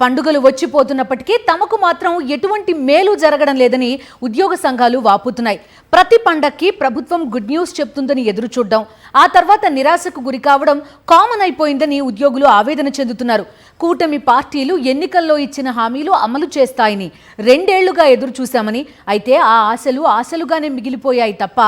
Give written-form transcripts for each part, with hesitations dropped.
పండుగలు వచ్చిపోతున్నప్పటికీ తమకు మాత్రం ఎటువంటి మేలు జరగడం లేదని ఉద్యోగ సంఘాలు వాపోతున్నాయి. ప్రతి పండక్కి ప్రభుత్వం గుడ్ న్యూస్ చెప్తుందని ఎదురు చూడడం, ఆ తర్వాత నిరాశకు గురి కావడం కామన్ అయిపోయిందని ఉద్యోగులు ఆవేదన చెందుతున్నారు. కూటమి పార్టీలు ఎన్నికల్లో ఇచ్చిన హామీలు అమలు చేస్తాయని 2 ఏళ్లుగా ఎదురు చూశామని, అయితే ఆ ఆశలు ఆశలుగానే మిగిలిపోయాయి తప్ప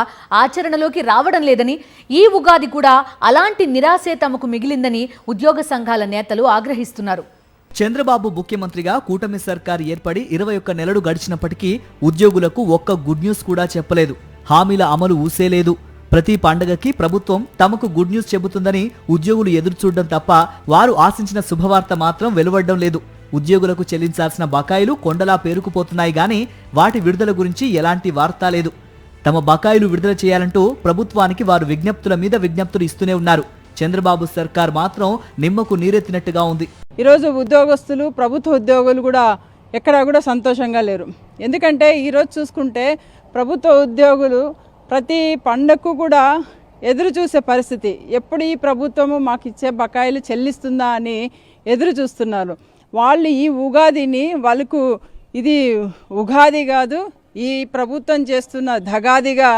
ఆచరణలోకి రావడం లేదని, ఈ ఉగాది కూడా అలాంటి నిరాశే తమకు మిగిలిందని ఉద్యోగ సంఘాల నేతలు ఆగ్రహిస్తున్నారు. చంద్రబాబు ముఖ్యమంత్రిగా కూటమి సర్కార్ ఏర్పడి 21 నెలలు గడిచినప్పటికీ ఉద్యోగులకు ఒక్క గుడ్ న్యూస్ కూడా చెప్పలేదు. హామీల అమలు ఊసేలేదు. ప్రతి పండగకి ప్రభుత్వం తమకు గుడ్ న్యూస్ చెబుతుందని ఉద్యోగులు ఎదురుచూడడం తప్ప వారు ఆశించిన శుభవార్త మాత్రం వెలువడడం లేదు. ఉద్యోగులకు చెల్లించాల్సిన బకాయిలు కొండలా పేరుకుపోతున్నాయి గానీ వాటి విడుదల గురించి ఎలాంటి వార్త లేదు. తమ బకాయిలు విడుదల చేయాలంటూ ప్రభుత్వానికి వారు విజ్ఞప్తుల మీద విజ్ఞప్తులు ఇస్తూనే ఉన్నారు. చంద్రబాబు సర్కార్ మాత్రం నిమ్మకు నీరెత్తినట్టుగా ఉంది. ఈరోజు ఉద్యోగస్తులు, ప్రభుత్వ ఉద్యోగులు కూడా ఎక్కడా కూడా సంతోషంగా లేరు. ఎందుకంటే ఈరోజు చూసుకుంటే ప్రభుత్వ ఉద్యోగులు ప్రతి పండగకు కూడా ఎదురు చూసే పరిస్థితి. ఎప్పుడు ఈ ప్రభుత్వము మాకు ఇచ్చే బకాయిలు చెల్లిస్తుందా అని ఎదురు చూస్తున్నారు. వాళ్ళు ఈ ఉగాదిని వాళ్ళకు ఇది ఉగాది కాదు, ఈ ప్రభుత్వం చేస్తున్న దగాదిగా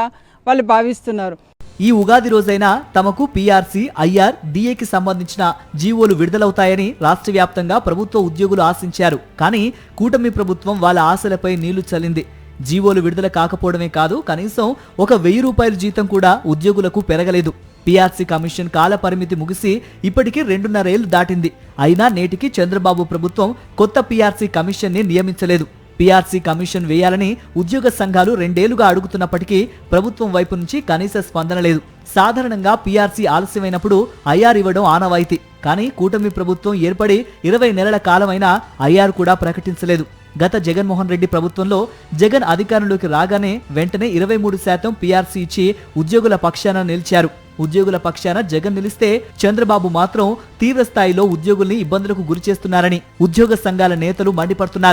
వాళ్ళు భావిస్తున్నారు. ఈ ఉగాది రోజైనా తమకు పీఆర్సీ, ఐఆర్, డిఏకి సంబంధించిన జీవోలు విడుదలవుతాయని రాష్ట్ర వ్యాప్తంగా ప్రభుత్వ ఉద్యోగులు ఆశించారు. కానీ కూటమి ప్రభుత్వం వాళ్ళ ఆశలపై నీళ్లు చల్లింది. జీవోలు విడుదల కాకపోవడమే కాదు, కనీసం ఒక 1000 రూపాయల జీతం కూడా ఉద్యోగులకు పెరగలేదు. పీఆర్సీ కమిషన్ కాల పరిమితి ముగిసి ఇప్పటికీ 2.5 ఏళ్లు దాటింది. అయినా నేటికి చంద్రబాబు ప్రభుత్వం కొత్త పీఆర్సీ కమిషన్ ని నియమించలేదు. పీఆర్సీ కమిషన్ వేయాలని ఉద్యోగ సంఘాలు 2 ఏళ్లుగా అడుగుతున్నప్పటికీ ప్రభుత్వం వైపు నుంచి కనీస స్పందన లేదు. సాధారణంగా పీఆర్సీ ఆలస్యమైనప్పుడు ఐఆర్ ఇవ్వడం ఆనవాయితీ. కానీ కూటమి ప్రభుత్వం ఏర్పడి 20 నెలల కాలమైనా ఐఆర్ కూడా ప్రకటించలేదు. గత జగన్మోహన్ రెడ్డి ప్రభుత్వంలో జగన్ అధికారంలోకి రాగానే వెంటనే 23% పీఆర్సీ ఇచ్చి ఉద్యోగుల పక్షాన నిలిచారు. ఉద్యోగుల పక్షాన జగన్ నిలిస్తే చంద్రబాబు మాత్రం తీవ్ర స్థాయిలో ఉద్యోగుల్ని ఇబ్బందులకు గురిచేస్తున్నారని ఉద్యోగ సంఘాల నేతలు మండిపడుతున్నారు.